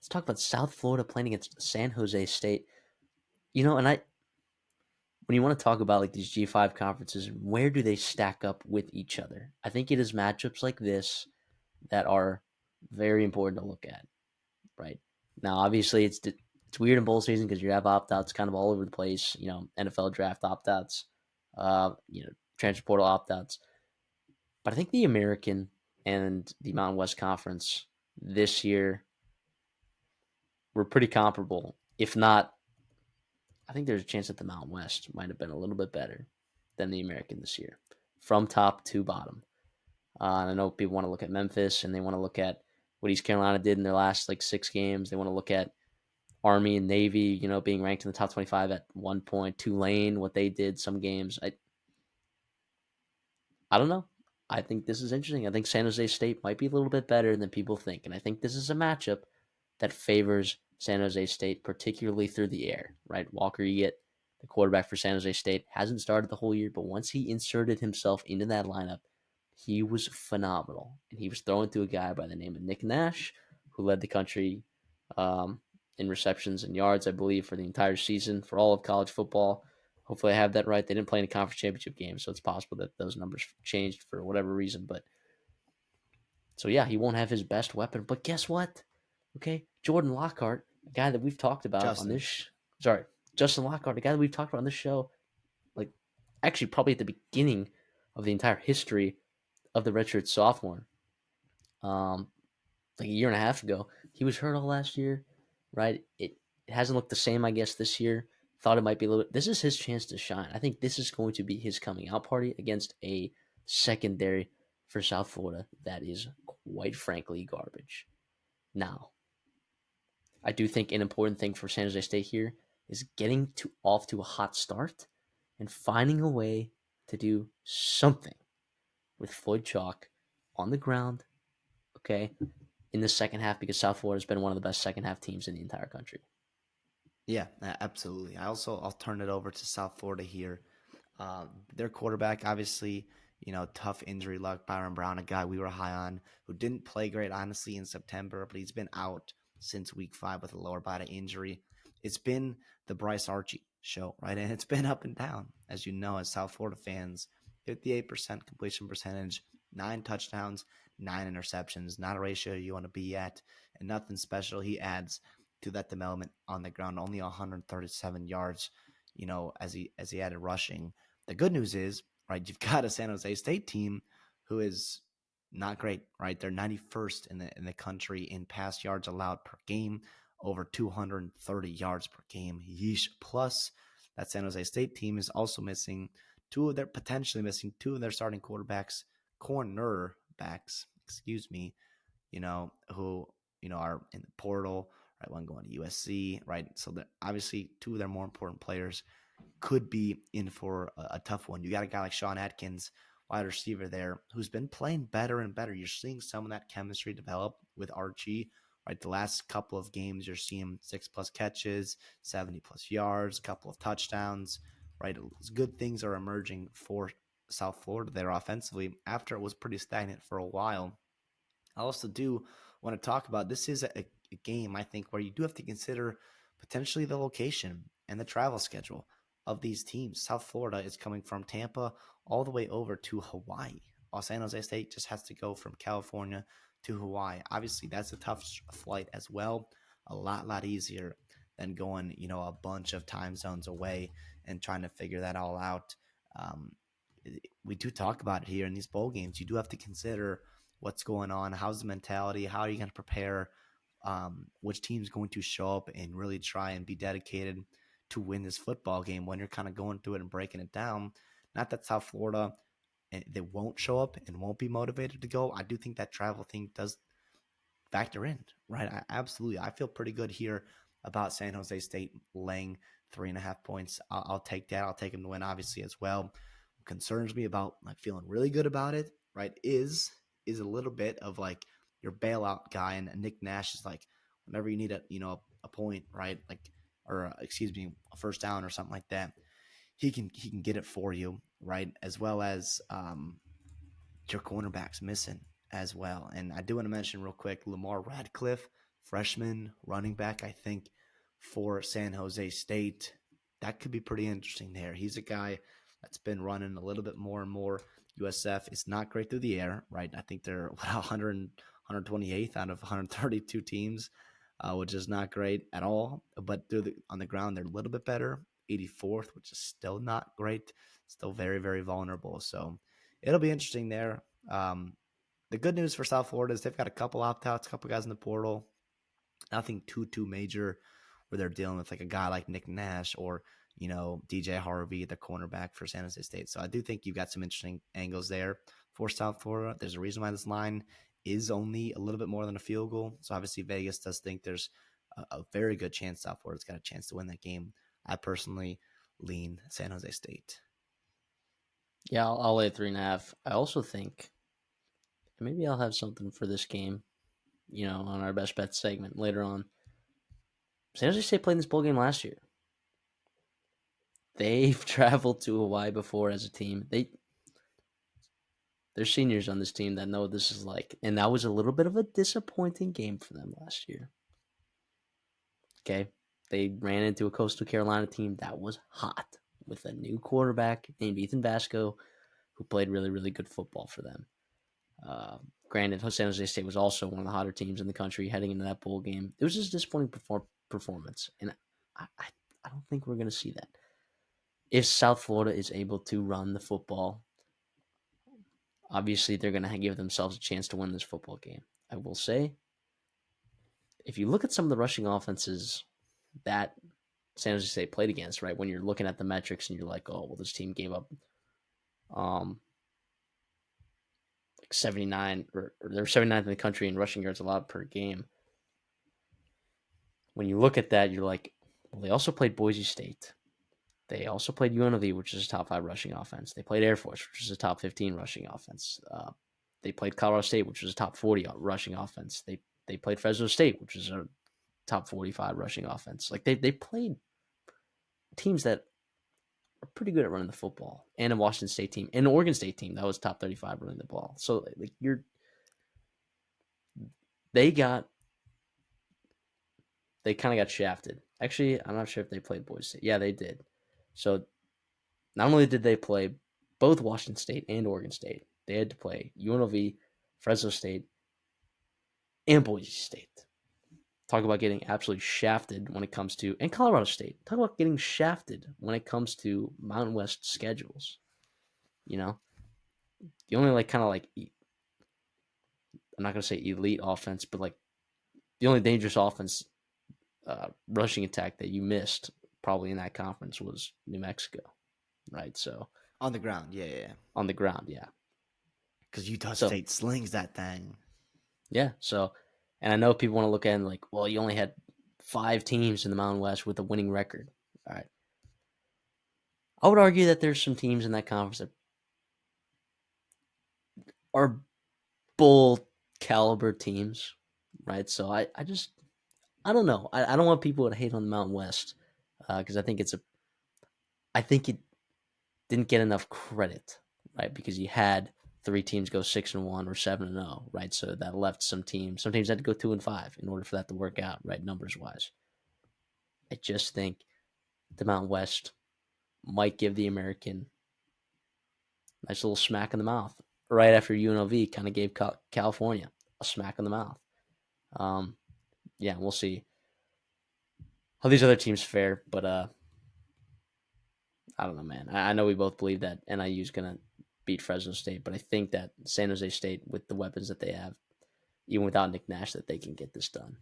let's talk about South Florida playing against San Jose State. And when you want to talk about like these G5 conferences, where do they stack up with each other? I think it is matchups like this that are very important to look at, right? Now, obviously, it's weird in bowl season because you have opt outs kind of all over the place. NFL draft opt outs, transfer portal opt outs. But I think the American and the Mountain West Conference this year were pretty comparable. If not, I think there's a chance that the Mountain West might have been a little bit better than the American this year, from top to bottom. And I know people want to look at Memphis and they want to look at what East Carolina did in their last like 6 games. They want to look at Army and Navy, being ranked in the top 25 at one point. Tulane, what they did some games. I don't know. I think this is interesting. I think San Jose State might be a little bit better than people think. And I think this is a matchup that favors San Jose State, particularly through the air, right? Walker, you get the quarterback for San Jose State, hasn't started the whole year, but once he inserted himself into that lineup, he was phenomenal. And he was throwing to a guy by the name of Nick Nash, who led the country um, in receptions and yards, I believe, for the entire season for all of college football. Hopefully, I have that right. They didn't play in a conference championship game, so it's possible that those numbers changed for whatever reason. But so yeah, he won't have his best weapon. But guess what? Okay, Jordan Lockhart, a guy that we've talked about on Justin. this. Sorry, Justin Lockhart, a guy that we've talked about on this show, like actually probably at the beginning of the entire history of the Redshirt Sophomore. Um, like a year and a half ago, he was hurt all last year, right? It hasn't looked the same, I guess, this year. Thought it might be a little bit. This is his chance to shine. I think this is going to be his coming out party against a secondary for South Florida that is quite frankly garbage. Now, I do think an important thing for San Jose State here is getting to off to a hot start and finding a way to do something with Floyd Chalk on the ground, okay, in the second half because South Florida has been one of the best second half teams in the entire country. Yeah, absolutely. I'll turn it over to South Florida here. Their quarterback, obviously, tough injury luck. Byron Brown, a guy we were high on, who didn't play great, honestly, in September, but he's been out since week 5 with a lower body injury. It's been the Bryce Archie show, right? And it's been up and down, as you know, as South Florida fans. 58% completion percentage, 9 touchdowns, 9 interceptions. Not a ratio you want to be at, and nothing special. He adds to that development on the ground, only 137 yards, as he added rushing. The good news is, right, you've got a San Jose State team who is not great, right? They're 91st in the country in pass yards allowed per game, over 230 yards per game. Yeesh. Plus, that San Jose State team is also potentially missing two of their starting cornerbacks, excuse me, who, are in the portal, right? One going to USC, right? So obviously two of their more important players could be in for a tough one. You got a guy like Sean Atkins, wide receiver there, who's been playing better and better. You're seeing some of that chemistry develop with Archie, right? The last couple of games, you're seeing 6+ catches, 70+ yards, a couple of touchdowns, right? Good things are emerging for South Florida there offensively after it was pretty stagnant for a while. I also do want to talk about this is a game, I think, where you do have to consider potentially the location and the travel schedule of these teams. South Florida is coming from Tampa all the way over to Hawaii, while San Jose State just has to go from California to Hawaii. Obviously, that's a tough flight as well, a lot easier than going, a bunch of time zones away and trying to figure that all out. Um, we do talk about it here in these bowl games. You do have to consider what's going on, how's the mentality, how are you going to prepare, which team's going to show up and really try and be dedicated to win this football game when you're kind of going through it and breaking it down. Not that South Florida, they won't show up and won't be motivated to go. I do think that travel thing does factor in, right? Absolutely. I feel pretty good here about San Jose State laying 3.5 points. I'll take that. I'll take them to win, obviously, as well. What concerns me about like feeling really good about it, right, is a little bit of like your bailout guy, and Nick Nash is like whenever you need a point, right, like, or excuse me, a first down or something like that, he can get it for you, right, as well as your cornerbacks missing as well. And I do want to mention real quick, Lamar Radcliffe, freshman running back, I think, for San Jose State. That could be pretty interesting there. He's a guy that's been running a little bit more and more. USF is not great through the air, right? I think they're 128th out of 132 teams, which is not great at all. But on the ground, they're a little bit better. 84th, which is still not great. Still very, very vulnerable. So it'll be interesting there. The good news for South Florida is they've got a couple opt-outs, a couple guys in the portal. Nothing too major where they're dealing with like a guy like Nick Nash or DJ Harvey, the cornerback for San Jose State. So I do think you've got some interesting angles there for South Florida. There's a reason why this line is only a little bit more than a field goal. So obviously Vegas does think there's a very good chance South Florida's got a chance to win that game. I personally lean San Jose State. Yeah, I'll lay 3.5. I also think maybe I'll have something for this game, on our best bet segment later on. San Jose State played this bowl game last year. They've traveled to Hawaii before as a team. There's seniors on this team that know what this is like, and that was a little bit of a disappointing game for them last year. Okay, they ran into a Coastal Carolina team that was hot with a new quarterback named Ethan Vasco, who played really, really good football for them. Granted, San Jose State was also one of the hotter teams in the country heading into that bowl game. It was just a disappointing performance, and I don't think we're going to see that. If South Florida is able to run the football, obviously they're going to give themselves a chance to win this football game. I will say, if you look at some of the rushing offenses that San Jose State played against, right, when you're looking at the metrics and you're like, oh, well, this team gave up like 79, or they're 79th in the country in rushing yards allowed per game. When you look at that, you're like, well, they also played Boise State. They also played UNLV, which is a top 5 rushing offense. They played Air Force, which is a top 15 rushing offense. They played Colorado State, which was a top 40 rushing offense. They played Fresno State, which is a top 45 rushing offense. Like they played teams that are pretty good at running the football, and a Washington State team, and an Oregon State team that was top 35 running the ball. So like they kind of got shafted. Actually, I'm not sure if they played Boise State. Yeah, they did. So not only did they play both Washington State and Oregon State, they had to play UNLV, Fresno State, and Boise State. Talk about getting absolutely shafted when it comes to, and Colorado State. Talk about getting shafted when it comes to Mountain West schedules. The only I'm not going to say elite offense, but like the only dangerous offense rushing attack that you missed probably in that conference was New Mexico, right? So on the ground, yeah. On the ground, yeah. Because Utah State slings that thing. Yeah, so, and I know people want to look at it and like, well, you only had 5 teams in the Mountain West with a winning record. All right. I would argue that there's some teams in that conference that are bowl caliber teams, right? So I don't know. I don't want people to hate on the Mountain West because I think it didn't get enough credit, right? Because you had 3 teams go 6-1 or 7-0, right? So that left some teams. Some teams had to go 2-5 in order for that to work out, right? Numbers wise. I just think the Mountain West might give the American a nice little smack in the mouth right after UNLV kind of gave California a smack in the mouth. Yeah, we'll see how these other teams fare, but I don't know, man. I know we both believe that NIU is going to beat Fresno State, but I think that San Jose State, with the weapons that they have, even without Nick Nash, that they can get this done.